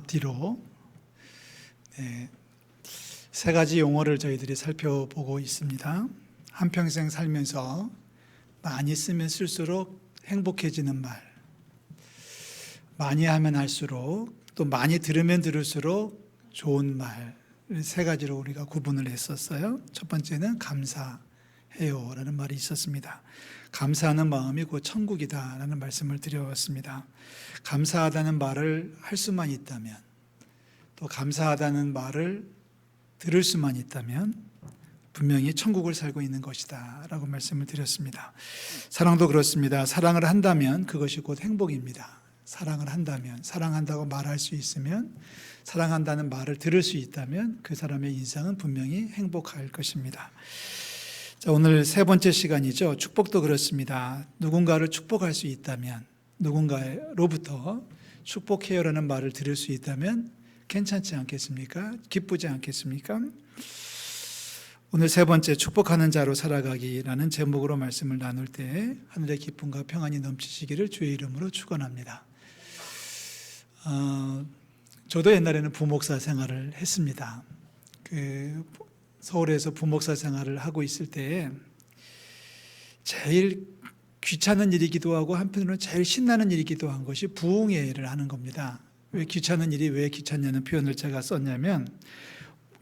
앞뒤로 세 가지 용어를 저희들이 살펴보고 있습니다. 한평생 살면서 많이 쓰면 쓸수록 행복해지는 말, 많이 하면 할수록, 또 많이 들으면 들을수록 좋은 말, 세 가지로 우리가 구분을 했었어요. 첫 번째는 감사해요 라는 말이 있었습니다. 감사하는 마음이 곧 천국이다 라는 말씀을 드려왔습니다. 감사하다는 말을 할 수만 있다면, 또 감사하다는 말을 들을 수만 있다면 분명히 천국을 살고 있는 것이다 라고 말씀을 드렸습니다. 사랑도 그렇습니다. 사랑을 한다면 그것이 곧 행복입니다. 사랑을 한다면, 사랑한다고 말할 수 있으면, 사랑한다는 말을 들을 수 있다면 그 사람의 인생은 분명히 행복할 것입니다. 자, 오늘 세 번째 시간이죠. 축복도 그렇습니다. 누군가를 축복할 수 있다면, 누군가로부터 축복해요라는 말을 들을 수 있다면 괜찮지 않겠습니까? 기쁘지 않겠습니까? 오늘 세 번째, 축복하는 자로 살아가기라는 제목으로 말씀을 나눌 때 하늘의 기쁨과 평안이 넘치시기를 주의 이름으로 축원합니다. 저도 옛날에는 부목사 생활을 했습니다. 서울에서 부목사 생활을 하고 있을 때 제일 귀찮은 일이기도 하고 한편으로는 제일 신나는 일이기도 한 것이 부흥회를 하는 겁니다. 왜 귀찮은 일이 왜 귀찮냐는 표현을 제가 썼냐면,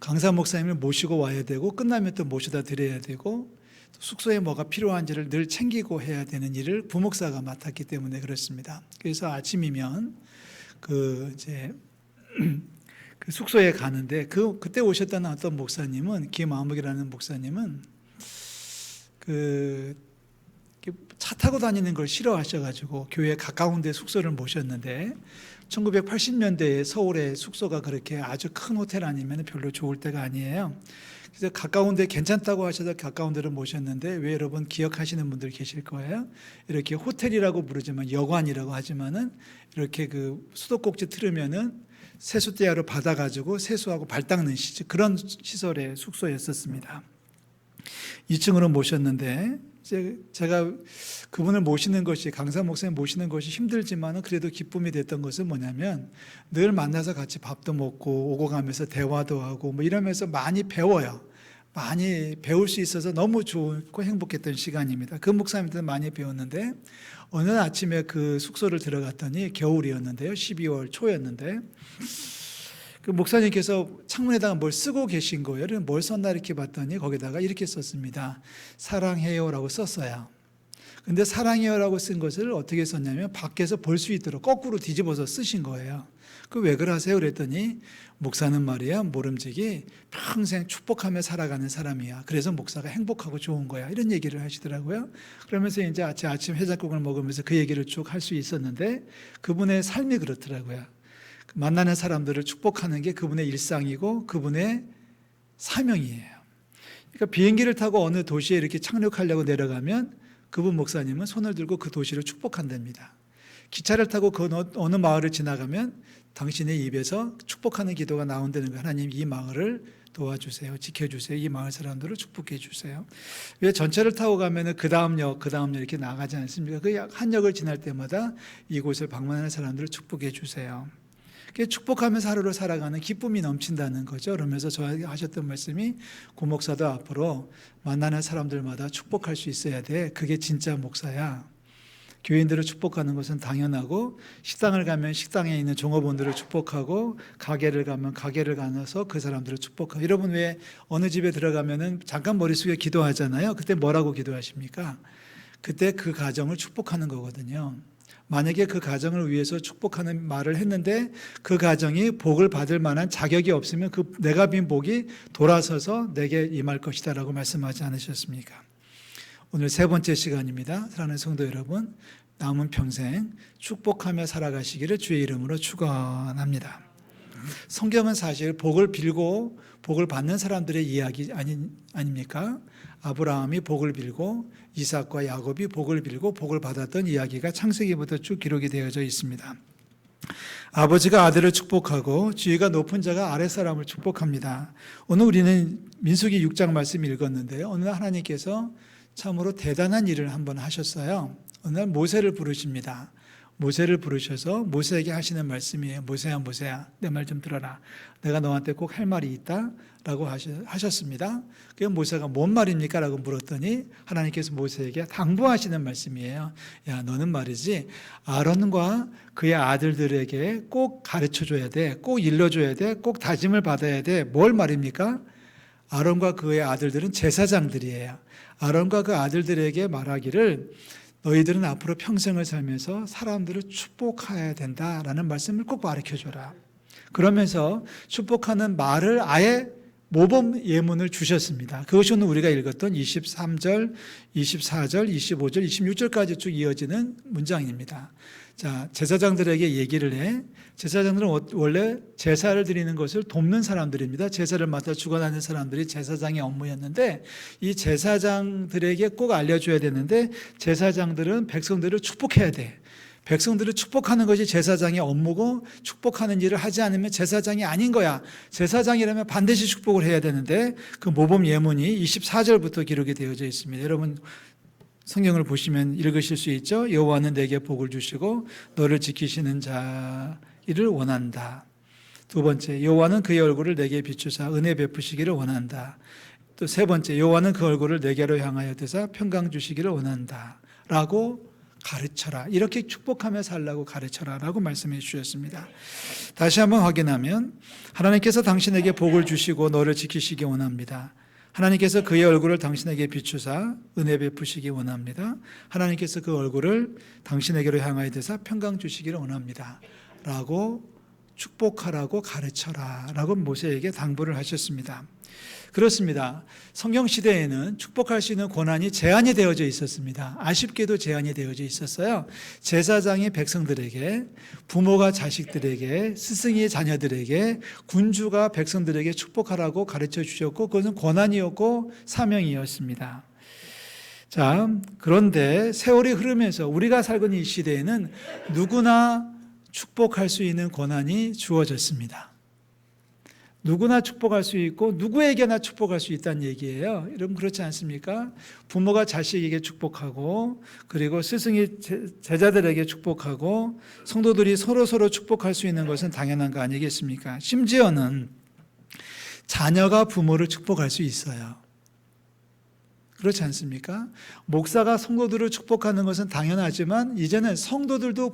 강사 목사님을 모시고 와야 되고 끝나면 또 모셔다 드려야 되고 또 숙소에 뭐가 필요한지를 늘 챙기고 해야 되는 일을 부목사가 맡았기 때문에 그렇습니다. 그래서 아침이면 그 숙소에 가는데 그때 오셨던 어떤 목사님은, 김아묵이라는 목사님은 차 타고 다니는 걸 싫어하셔가지고 교회 가까운 데 숙소를 모셨는데, 1980년대에 서울의 숙소가 그렇게 아주 큰 호텔 아니면 별로 좋을 때가 아니에요. 그래서 가까운 데 괜찮다고 하셔서 가까운 데를 모셨는데, 왜 여러분 기억하시는 분들 계실 거예요. 이렇게 호텔이라고 부르지만 여관이라고 하지만은 이렇게 그 수도꼭지 틀으면은 세수대야로 받아가지고 세수하고 발 닦는 그런 시설의 숙소였었습니다. 2층으로 모셨는데, 제가 그분을 모시는 것이, 강사 목사님 모시는 것이 힘들지만은 그래도 기쁨이 됐던 것은 뭐냐면, 늘 만나서 같이 밥도 먹고 오고 가면서 대화도 하고 뭐 이러면서 많이 배워요. 많이 배울 수 있어서 너무 좋고 행복했던 시간입니다. 그 목사님들은 많이 배웠는데, 어느 아침에 그 숙소를 들어갔더니 겨울이었는데요, 12월 초였는데 그 목사님께서 창문에다가 뭘 쓰고 계신 거예요. 뭘 썼나 이렇게 봤더니 거기다가 이렇게 썼습니다. 사랑해요라고 썼어요. 근데 사랑해요라고 쓴 것을 어떻게 썼냐면 밖에서 볼 수 있도록 거꾸로 뒤집어서 쓰신 거예요. 그 왜 그러세요? 그랬더니, 목사는 말이야, 모름지기 평생 축복하며 살아가는 사람이야. 그래서 목사가 행복하고 좋은 거야. 이런 얘기를 하시더라고요. 그러면서 이제 아침 해장국을 먹으면서 그 얘기를 쭉 할 수 있었는데, 그분의 삶이 그렇더라고요. 만나는 사람들을 축복하는 게 그분의 일상이고 그분의 사명이에요. 그러니까 비행기를 타고 어느 도시에 이렇게 착륙하려고 내려가면 그분 목사님은 손을 들고 그 도시를 축복한답니다. 기차를 타고 그 어느 마을을 지나가면 당신의 입에서 축복하는 기도가 나온다는 거예요. 하나님, 이 마을을 도와주세요. 지켜주세요. 이 마을 사람들을 축복해 주세요. 왜 전철을 타고 가면은 그 다음 역 이렇게 나가지 않습니까? 그 한 역을 지날 때마다 이곳을 방문하는 사람들을 축복해 주세요. 축복하면서 하루를 살아가는 기쁨이 넘친다는 거죠. 그러면서 저에게 하셨던 말씀이, 고목사도 앞으로 만나는 사람들마다 축복할 수 있어야 돼. 그게 진짜 목사야. 교인들을 축복하는 것은 당연하고, 식당을 가면 식당에 있는 종업원들을 축복하고, 가게를 가면 가게를 가서 그 사람들을 축복하고. 여러분 왜 어느 집에 들어가면은 잠깐 머리 숙여 기도하잖아요. 그때 뭐라고 기도하십니까? 그때 그 가정을 축복하는 거거든요. 만약에 그 가정을 위해서 축복하는 말을 했는데 그 가정이 복을 받을 만한 자격이 없으면 그 내가 빈 복이 돌아서서 내게 임할 것이다 라고 말씀하지 않으셨습니까? 오늘 세 번째 시간입니다. 사랑하는 성도 여러분, 남은 평생 축복하며 살아가시기를 주의 이름으로 축원합니다. 성경은 사실 복을 빌고 복을 받는 사람들의 이야기 아닙니까? 아브라함이 복을 빌고 이삭과 야곱이 복을 빌고 복을 받았던 이야기가 창세기부터 쭉 기록이 되어져 있습니다. 아버지가 아들을 축복하고 지위가 높은 자가 아랫사람을 축복합니다. 오늘 우리는 민수기 6장 말씀 읽었는데요, 어느 날 하나님께서 참으로 대단한 일을 한번 하셨어요. 어느 날 모세를 부르십니다. 모세를 부르셔서 모세에게 하시는 말씀이에요. 모세야, 모세야, 내 말 좀 들어라. 내가 너한테 꼭 할 말이 있다 라고 하셨습니다. 그럼 모세가 뭔 말입니까? 라고 물었더니 하나님께서 모세에게 당부하시는 말씀이에요. 야, 너는 말이지 아론과 그의 아들들에게 꼭 가르쳐줘야 돼. 꼭 일러줘야 돼. 꼭 다짐을 받아야 돼. 뭘 말입니까? 아론과 그의 아들들은 제사장들이에요. 아론과 그 아들들에게 말하기를 너희들은 앞으로 평생을 살면서 사람들을 축복해야 된다라는 말씀을 꼭 가르쳐줘라. 그러면서 축복하는 말을 아예 모범 예문을 주셨습니다. 그것이 오늘 우리가 읽었던 23절, 24절, 25절, 26절까지 쭉 이어지는 문장입니다. 자, 제사장들에게 얘기를 해. 제사장들은 원래 제사를 드리는 것을 돕는 사람들입니다. 제사를 맡아 죽어나는 사람들이 제사장의 업무였는데 이 제사장들에게 꼭 알려줘야 되는데 제사장들은 백성들을 축복해야 돼. 백성들을 축복하는 것이 제사장의 업무고 축복하는 일을 하지 않으면 제사장이 아닌 거야. 제사장이라면 반드시 축복을 해야 되는데 그 모범 예문이 24절부터 기록이 되어져 있습니다. 여러분 성경을 보시면 읽으실 수 있죠. 여호와는 내게 복을 주시고 너를 지키시는 자를 원한다. 두 번째, 여호와는 그의 얼굴을 내게 비추사 은혜 베푸시기를 원한다. 또 세 번째, 여호와는 그 얼굴을 내게로 향하여 드사 평강 주시기를 원한다 라고 가르쳐라. 이렇게 축복하며 살라고 가르쳐라 라고 말씀해 주셨습니다. 다시 한번 확인하면 하나님께서 당신에게 복을 주시고 너를 지키시기 원합니다. 하나님께서 그의 얼굴을 당신에게 비추사 은혜 베푸시기 원합니다. 하나님께서 그 얼굴을 당신에게로 향하여 드사 평강 주시기를 원합니다 라고 축복하라고 가르쳐라 라고 모세에게 당부를 하셨습니다. 그렇습니다. 성경 시대에는 축복할 수 있는 권한이 제한이 되어져 있었습니다. 아쉽게도 제한이 되어져 있었어요. 제사장이 백성들에게, 부모가 자식들에게, 스승이 자녀들에게, 군주가 백성들에게 축복하라고 가르쳐 주셨고 그것은 권한이었고 사명이었습니다. 자, 그런데 세월이 흐르면서 우리가 살고 있는 이 시대에는 누구나 축복할 수 있는 권한이 주어졌습니다. 누구나 축복할 수 있고 누구에게나 축복할 수 있다는 얘기예요. 여러분 그렇지 않습니까? 부모가 자식에게 축복하고 그리고 스승이 제자들에게 축복하고 성도들이 서로 축복할 수 있는 것은 당연한 거 아니겠습니까? 심지어는 자녀가 부모를 축복할 수 있어요. 그렇지 않습니까? 목사가 성도들을 축복하는 것은 당연하지만 이제는 성도들도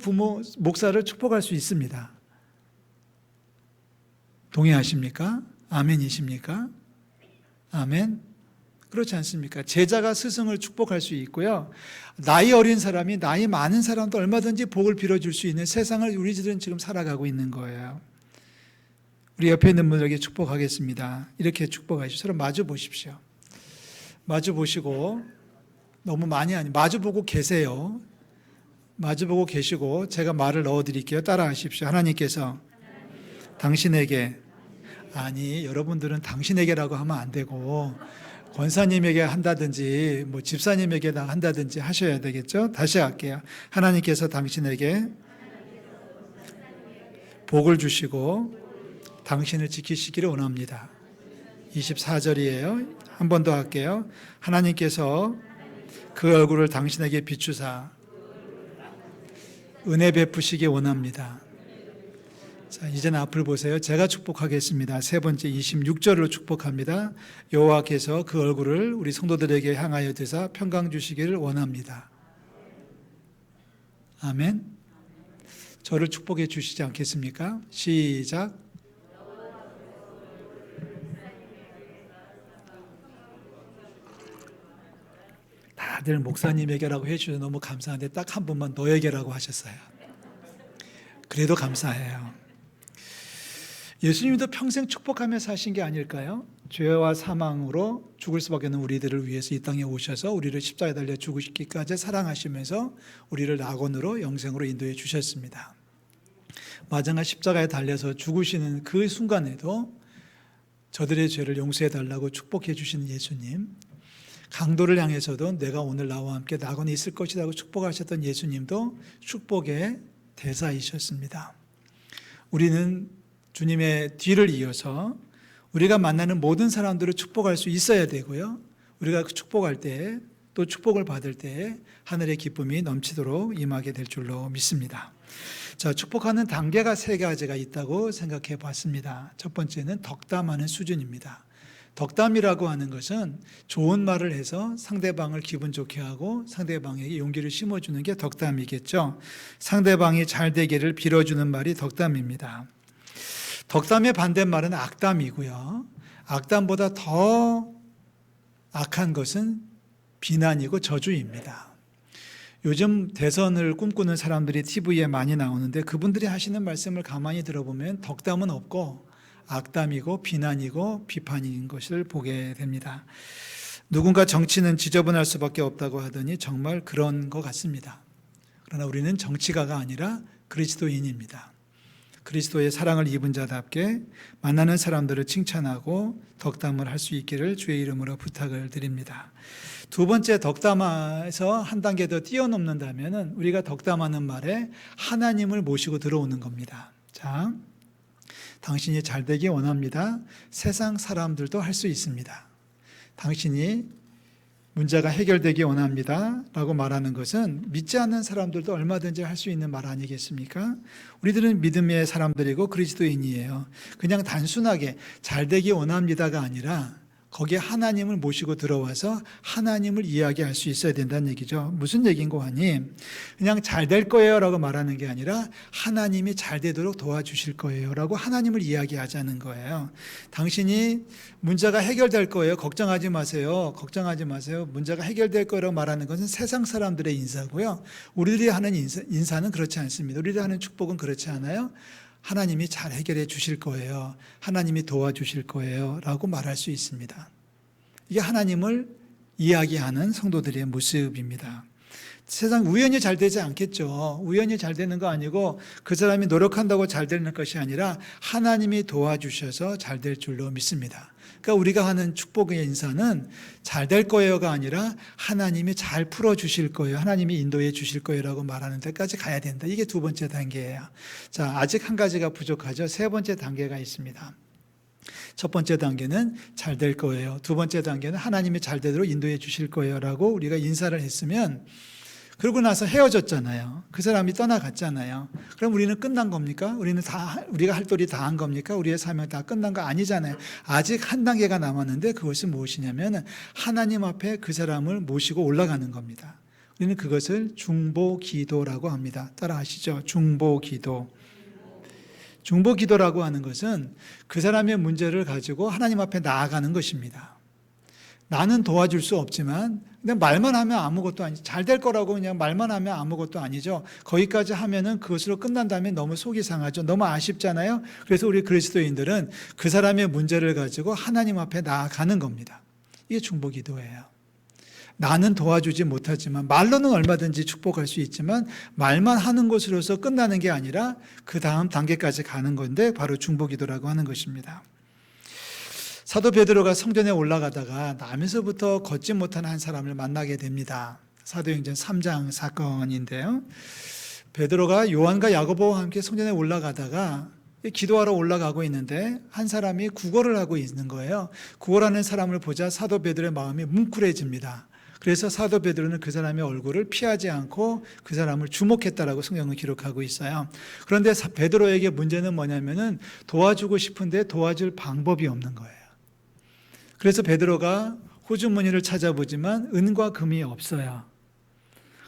목사를 축복할 수 있습니다. 동의하십니까? 아멘이십니까? 아멘. 그렇지 않습니까? 제자가 스승을 축복할 수 있고요. 나이 어린 사람이 나이 많은 사람도 얼마든지 복을 빌어줄 수 있는 세상을 우리들은 지금 살아가고 있는 거예요. 우리 옆에 있는 분들에게 축복하겠습니다. 이렇게 축복하시죠. 서로 마주 보십시오. 마주 보시고 너무 많이 마주 보고 계세요. 마주 보고 계시고 제가 말을 넣어드릴게요. 따라하십시오. 하나님께서 당신에게 여러분들은 당신에게라고 하면 안 되고 권사님에게 한다든지 집사님에게 한다든지 하셔야 되겠죠. 다시 할게요. 하나님께서 당신에게 복을 주시고 당신을 지키시기를 원합니다. 24절이에요. 한 번 더 할게요. 하나님께서 그 얼굴을 당신에게 비추사 은혜 베푸시기 원합니다. 자, 이제는 앞을 보세요. 제가 축복하겠습니다. 세 번째 26절로 축복합니다. 여호와께서 그 얼굴을 우리 성도들에게 향하여 드사 평강 주시기를 원합니다. 아멘. 저를 축복해 주시지 않겠습니까? 시작. 다들 목사님에게라고 해주셔서 너무 감사한데 딱 한 분만 너에게라고 하셨어요. 그래도 감사해요. 예수님도 평생 축복하며 사신 게 아닐까요? 죄와 사망으로 죽을 수밖에 없는 우리들을 위해서 이 땅에 오셔서 우리를 십자가에 달려 죽으시기까지 사랑하시면서 우리를 낙원으로 영생으로 인도해 주셨습니다. 마지막 십자가에 달려서 죽으시는 그 순간에도 저들의 죄를 용서해 달라고 축복해 주시는 예수님, 강도를 향해서도 내가 오늘 나와 함께 낙원에 있을 것이라고 축복하셨던 예수님도 축복의 대사이셨습니다. 우리는 주님의 뒤를 이어서 우리가 만나는 모든 사람들을 축복할 수 있어야 되고요. 우리가 축복할 때 또 축복을 받을 때에 하늘의 기쁨이 넘치도록 임하게 될 줄로 믿습니다. 자, 축복하는 단계가 세 가지가 있다고 생각해 봤습니다. 첫 번째는 덕담하는 수준입니다. 덕담이라고 하는 것은 좋은 말을 해서 상대방을 기분 좋게 하고 상대방에게 용기를 심어주는 게 덕담이겠죠. 상대방이 잘 되기를 빌어주는 말이 덕담입니다. 덕담의 반대말은 악담이고요. 악담보다 더 악한 것은 비난이고 저주입니다. 요즘 대선을 꿈꾸는 사람들이 TV에 많이 나오는데 그분들이 하시는 말씀을 가만히 들어보면 덕담은 없고 악담이고 비난이고 비판인 것을 보게 됩니다. 누군가 정치는 지저분할 수밖에 없다고 하더니 정말 그런 것 같습니다. 그러나 우리는 정치가가 아니라 그리스도인입니다. 그리스도의 사랑을 입은 자답게 만나는 사람들을 칭찬하고 덕담을 할 수 있기를 주의 이름으로 부탁을 드립니다. 두 번째, 덕담에서 한 단계 더 뛰어넘는다면 우리가 덕담하는 말에 하나님을 모시고 들어오는 겁니다. 자, 당신이 잘 되기 원합니다. 세상 사람들도 할 수 있습니다. 당신이 문제가 해결되기 원합니다 라고 말하는 것은 믿지 않는 사람들도 얼마든지 할 수 있는 말 아니겠습니까? 우리들은 믿음의 사람들이고 그리스도인이에요. 그냥 단순하게 잘 되기 원합니다가 아니라 거기에 하나님을 모시고 들어와서 하나님을 이야기할 수 있어야 된다는 얘기죠. 무슨 얘기인고 하니 그냥 잘 될 거예요 라고 말하는 게 아니라 하나님이 잘 되도록 도와주실 거예요 라고 하나님을 이야기하자는 거예요. 당신이 문제가 해결될 거예요. 걱정하지 마세요. 걱정하지 마세요. 문제가 해결될 거라고 말하는 것은 세상 사람들의 인사고요. 우리들이 하는 인사는 그렇지 않습니다. 우리들이 하는 축복은 그렇지 않아요. 하나님이 잘 해결해 주실 거예요. 하나님이 도와주실 거예요 라고 말할 수 있습니다. 이게 하나님을 이야기하는 성도들의 모습입니다. 세상 우연히 잘 되지 않겠죠. 우연히 잘 되는 거 아니고 그 사람이 노력한다고 잘 되는 것이 아니라 하나님이 도와주셔서 잘 될 줄로 믿습니다. 그러니까 우리가 하는 축복의 인사는 잘 될 거예요가 아니라 하나님이 잘 풀어주실 거예요. 하나님이 인도해 주실 거예요 라고 말하는 데까지 가야 된다. 이게 두 번째 단계예요. 자, 아직 한 가지가 부족하죠. 세 번째 단계가 있습니다. 첫 번째 단계는 잘 될 거예요. 두 번째 단계는 하나님이 잘 되도록 인도해 주실 거예요 라고 우리가 인사를 했으면 그러고 나서 헤어졌잖아요. 그 사람이 떠나갔잖아요. 그럼 우리는 끝난 겁니까? 우리가 할 도리 다 한 겁니까? 우리의 사명 다 끝난 거 아니잖아요. 아직 한 단계가 남았는데 그것은 무엇이냐면 하나님 앞에 그 사람을 모시고 올라가는 겁니다. 우리는 그것을 중보기도라고 합니다. 따라 하시죠. 중보기도. 중보기도라고 하는 것은 그 사람의 문제를 가지고 하나님 앞에 나아가는 것입니다. 나는 도와줄 수 없지만 그냥 말만 하면 아무것도 아니죠. 잘 될 거라고 그냥 말만 하면 아무것도 아니죠. 거기까지 하면은 그것으로 끝난다면 너무 속이 상하죠. 너무 아쉽잖아요. 그래서 우리 그리스도인들은 그 사람의 문제를 가지고 하나님 앞에 나아가는 겁니다. 이게 중보기도예요. 나는 도와주지 못하지만 말로는 얼마든지 축복할 수 있지만 말만 하는 것으로서 끝나는 게 아니라 그 다음 단계까지 가는 건데 바로 중보기도라고 하는 것입니다. 사도 베드로가 성전에 올라가다가 남에서부터 걷지 못한 한 사람을 만나게 됩니다. 사도행전 3장 사건인데요. 베드로가 요한과 야고보와 함께 성전에 올라가다가 기도하러 올라가고 있는데 한 사람이 구걸을 하고 있는 거예요. 구걸하는 사람을 보자 사도 베드로의 마음이 뭉클해집니다. 그래서 사도 베드로는 그 사람의 얼굴을 피하지 않고 그 사람을 주목했다라고 성경은 기록하고 있어요. 그런데 베드로에게 문제는 뭐냐면은 도와주고 싶은데 도와줄 방법이 없는 거예요. 그래서 베드로가 호주머니를 찾아보지만 은과 금이 없어요.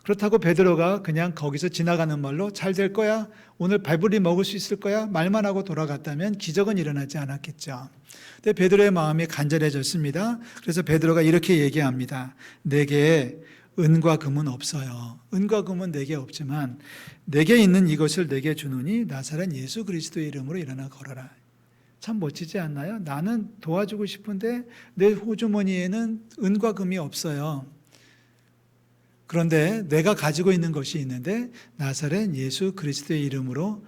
그렇다고 베드로가 그냥 거기서 지나가는 말로 잘 될 거야, 오늘 배불리 먹을 수 있을 거야 말만 하고 돌아갔다면 기적은 일어나지 않았겠죠. 근데 베드로의 마음이 간절해졌습니다. 그래서 베드로가 이렇게 얘기합니다. 내게 은과 금은 없어요. 은과 금은 내게 없지만 내게 있는 이것을 내게 주노니 나사렛 예수 그리스도의 이름으로 일어나 걸어라. 참 멋지지 않나요? 나는 도와주고 싶은데 내 호주머니에는 은과 금이 없어요. 그런데 내가 가지고 있는 것이 있는데 나사렛 예수 그리스도의 이름으로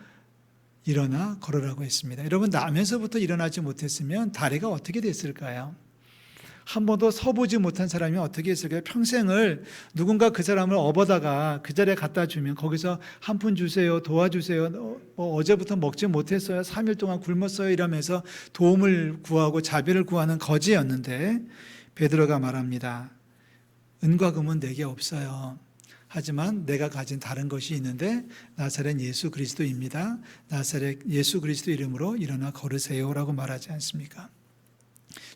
일어나 걸으라고 했습니다. 여러분, 남에서부터 일어나지 못했으면 다리가 어떻게 됐을까요? 한 번도 서보지 못한 사람이 어떻게 했을까요? 평생을 누군가 그 사람을 업어다가 그 자리에 갖다 주면 거기서 한 푼 주세요, 도와주세요, 어제부터 먹지 못했어요, 3일 동안 굶었어요 이러면서 도움을 구하고 자비를 구하는 거지였는데 베드로가 말합니다. 은과 금은 내게 없어요. 하지만 내가 가진 다른 것이 있는데 나사렛 예수 그리스도입니다. 나사렛 예수 그리스도 이름으로 일어나 걸으세요라고 말하지 않습니까?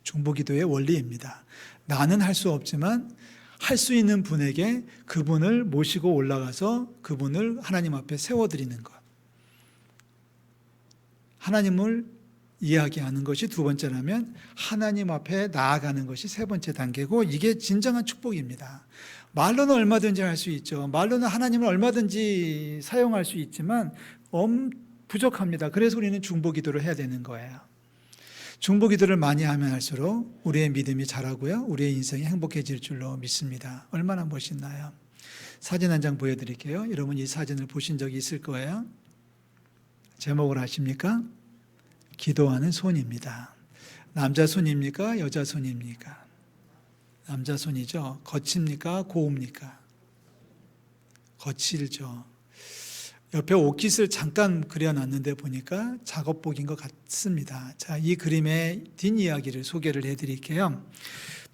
중보기도의 원리입니다. 나는 할 수 없지만 할 수 있는 분에게 그분을 모시고 올라가서 그분을 하나님 앞에 세워드리는 것. 하나님을 이야기하는 것이 두 번째라면 하나님 앞에 나아가는 것이 세 번째 단계고, 이게 진정한 축복입니다. 말로는 얼마든지 할 수 있죠. 말로는 하나님을 얼마든지 사용할 수 있지만 부족합니다. 그래서 우리는 중보기도를 해야 되는 거예요. 중보기도를 많이 하면 할수록 우리의 믿음이 자라고요, 우리의 인생이 행복해질 줄로 믿습니다. 얼마나 멋있나요? 사진 한 장 보여드릴게요. 여러분 이 사진을 보신 적이 있을 거예요. 제목을 아십니까? 기도하는 손입니다. 남자 손입니까? 여자 손입니까? 남자 손이죠. 거칩니까? 고웁니까? 거칠죠. 옆에 옷깃을 잠깐 그려놨는데 보니까 작업복인 것 같습니다. 자, 이 그림의 뒷이야기를 소개를 해드릴게요.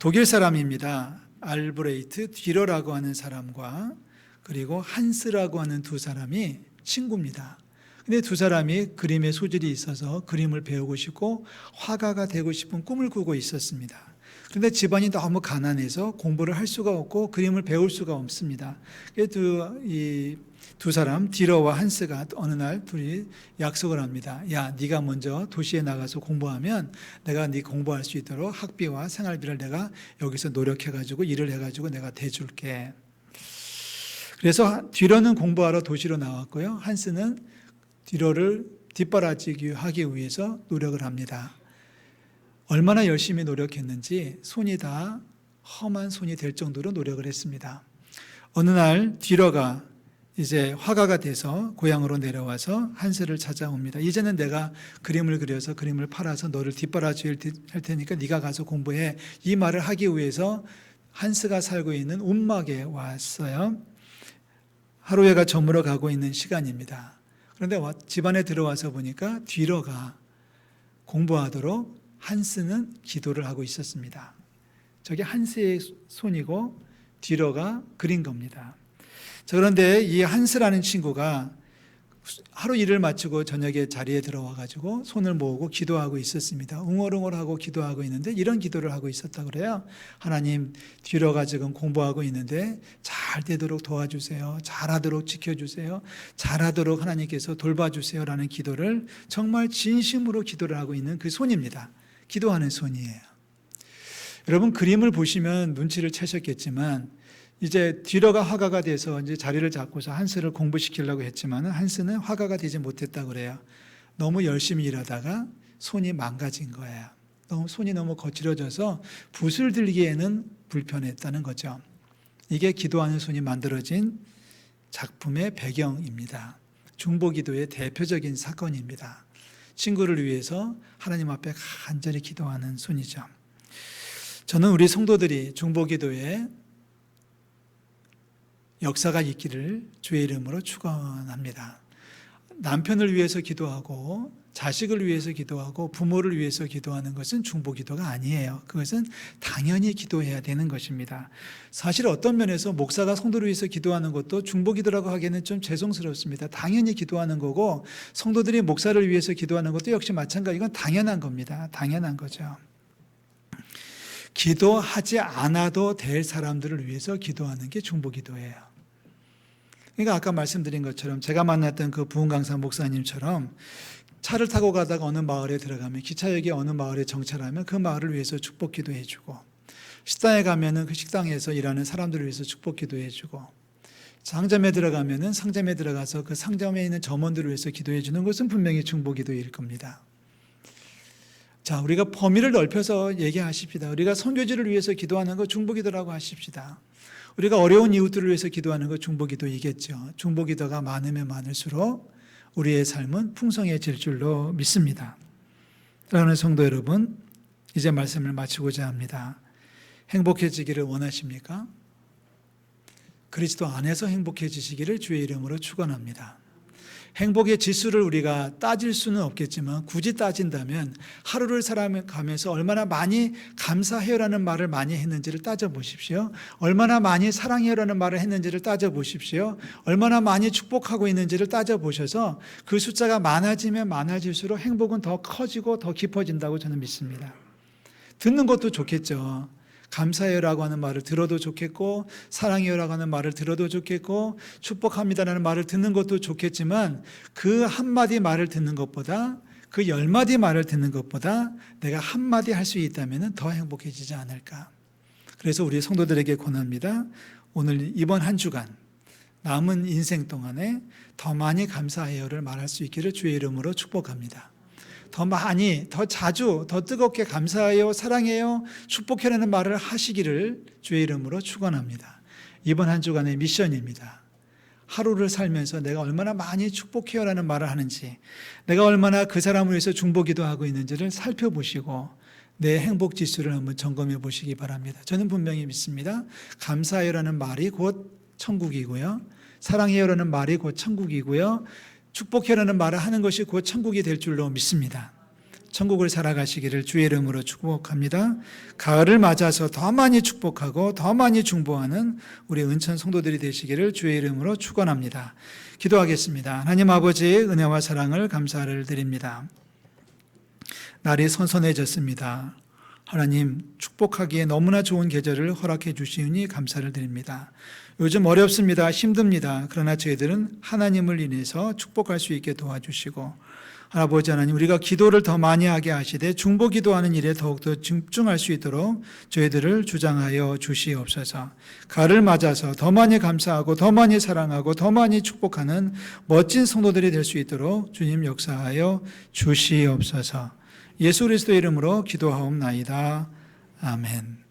독일 사람입니다. 알브레이트 듀러라고 하는 사람과 그리고 한스라고 하는 두 사람이 친구입니다. 근데 두 사람이 그림에 소질이 있어서 그림을 배우고 싶고 화가가 되고 싶은 꿈을 꾸고 있었습니다. 그런데 집안이 너무 가난해서 공부를 할 수가 없고 그림을 배울 수가 없습니다. 이 두 사람 듀러와 한스가 어느 날 둘이 약속을 합니다. 야, 네가 먼저 도시에 나가서 공부하면 내가 네 공부할 수 있도록 학비와 생활비를 내가 여기서 노력해가지고 일을 해가지고 내가 대줄게. 그래서 듀러는 공부하러 도시로 나왔고요, 한스는 듀러를 뒷바라지기 하기 위해서 노력을 합니다. 얼마나 열심히 노력했는지 손이 다 험한 손이 될 정도로 노력을 했습니다. 어느 날 듀러가 이제 화가가 돼서 고향으로 내려와서 한스를 찾아옵니다. 이제는 내가 그림을 그려서 그림을 팔아서 너를 뒷바라지 할 테니까 네가 가서 공부해. 이 말을 하기 위해서 한스가 살고 있는 움막에 왔어요. 하루해가 저물어 가고 있는 시간입니다. 그런데 집안에 들어와서 보니까 듀러가 공부하도록 한스는 기도를 하고 있었습니다. 저게 한스의 손이고 듀러가 그린 겁니다. 자, 그런데 이 한스라는 친구가 하루 일을 마치고 저녁에 자리에 들어와 가지고 손을 모으고 기도하고 있었습니다. 웅얼웅얼하고 기도하고 있는데 이런 기도를 하고 있었다 그래요. 하나님, 듀러가 지금 공부하고 있는데 잘 되도록 도와주세요. 잘하도록 지켜주세요. 잘하도록 하나님께서 돌봐주세요라는 기도를 정말 진심으로 기도를 하고 있는 그 손입니다. 기도하는 손이에요. 여러분 그림을 보시면 눈치를 채셨겠지만 이제 듀러가 화가가 돼서 이제 자리를 잡고서 한스를 공부시키려고 했지만 한스는 화가가 되지 못했다 그래요. 너무 열심히 일하다가 손이 망가진 거예요. 손이 너무 거칠어져서 붓을 들기에는 불편했다는 거죠. 이게 기도하는 손이 만들어진 작품의 배경입니다. 중보기도의 대표적인 사건입니다. 친구를 위해서 하나님 앞에 간절히 기도하는 손이죠. 저는 우리 성도들이 중보기도에 역사가 있기를 주의 이름으로 축원합니다. 남편을 위해서 기도하고 자식을 위해서 기도하고 부모를 위해서 기도하는 것은 중보기도가 아니에요. 그것은 당연히 기도해야 되는 것입니다. 사실 어떤 면에서 목사가 성도를 위해서 기도하는 것도 중보기도라고 하기에는 좀 죄송스럽습니다. 당연히 기도하는 거고 성도들이 목사를 위해서 기도하는 것도 역시 마찬가지. 이건 당연한 겁니다. 당연한 거죠. 기도하지 않아도 될 사람들을 위해서 기도하는 게 중보기도예요. 그러니까 아까 말씀드린 것처럼 제가 만났던 그 부흥강사 목사님처럼 차를 타고 가다가 어느 마을에 들어가면 기차역에 어느 마을에 정차하면 그 마을을 위해서 축복 기도해주고 식당에 가면은 그 식당에서 일하는 사람들을 위해서 축복 기도해주고 상점에 들어가면은 상점에 들어가서 그 상점에 있는 점원들을 위해서 기도해주는 것은 분명히 중보기도일 겁니다. 자, 우리가 범위를 넓혀서 얘기하십시다. 우리가 선교지를 위해서 기도하는 거 중보기도라고 하십시다. 우리가 어려운 이웃들을 위해서 기도하는 거 중보기도이겠죠. 중보기도가 많으면 많을수록 우리의 삶은 풍성해질 줄로 믿습니다. 사랑하는 성도 여러분, 이제 말씀을 마치고자 합니다. 행복해지기를 원하십니까? 그리스도 안에서 행복해지시기를 주의 이름으로 축원합니다. 행복의 지수를 우리가 따질 수는 없겠지만 굳이 따진다면 하루를 살아가면서 얼마나 많이 감사해요라는 말을 많이 했는지를 따져보십시오. 얼마나 많이 사랑해요라는 말을 했는지를 따져보십시오. 얼마나 많이 축복하고 있는지를 따져보셔서 그 숫자가 많아지면 많아질수록 행복은 더 커지고 더 깊어진다고 저는 믿습니다. 듣는 것도 좋겠죠. 감사해요라고 하는 말을 들어도 좋겠고, 사랑해요라고 하는 말을 들어도 좋겠고, 축복합니다라는 말을 듣는 것도 좋겠지만 그 한마디 말을 듣는 것보다, 그 10마디 말을 듣는 것보다 내가 한마디 할 수 있다면 더 행복해지지 않을까. 그래서 우리 성도들에게 권합니다. 오늘 이번 한 주간 남은 인생 동안에 더 많이 감사해요를 말할 수 있기를 주의 이름으로 축복합니다. 더 많이, 더 자주, 더 뜨겁게 감사해요, 사랑해요, 축복해라는 말을 하시기를 주의 이름으로 축원합니다. 이번 한 주간의 미션입니다. 하루를 살면서 내가 얼마나 많이 축복해요라는 말을 하는지, 내가 얼마나 그 사람을 위해서 중보기도 하고 있는지를 살펴보시고 내 행복 지수를 한번 점검해 보시기 바랍니다. 저는 분명히 믿습니다. 감사해요라는 말이 곧 천국이고요, 사랑해요라는 말이 곧 천국이고요, 축복해라는 말을 하는 것이 곧 천국이 될 줄로 믿습니다. 천국을 살아가시기를 주의 이름으로 축복합니다. 가을을 맞아서 더 많이 축복하고 더 많이 중보하는 우리 은천 성도들이 되시기를 주의 이름으로 축원합니다. 기도하겠습니다. 하나님 아버지의 은혜와 사랑을 감사를 드립니다. 날이 선선해졌습니다. 하나님, 축복하기에 너무나 좋은 계절을 허락해 주시니 감사를 드립니다. 요즘 어렵습니다. 힘듭니다. 그러나 저희들은 하나님을 인해서 축복할 수 있게 도와주시고, 아버지 하나님, 우리가 기도를 더 많이 하게 하시되 중보 기도하는 일에 더욱더 집중할 수 있도록 저희들을 주장하여 주시옵소서. 가을을 맞아서 더 많이 감사하고 더 많이 사랑하고 더 많이 축복하는 멋진 성도들이 될 수 있도록 주님 역사하여 주시옵소서. 예수 그리스도의 이름으로 기도하옵나이다. 아멘.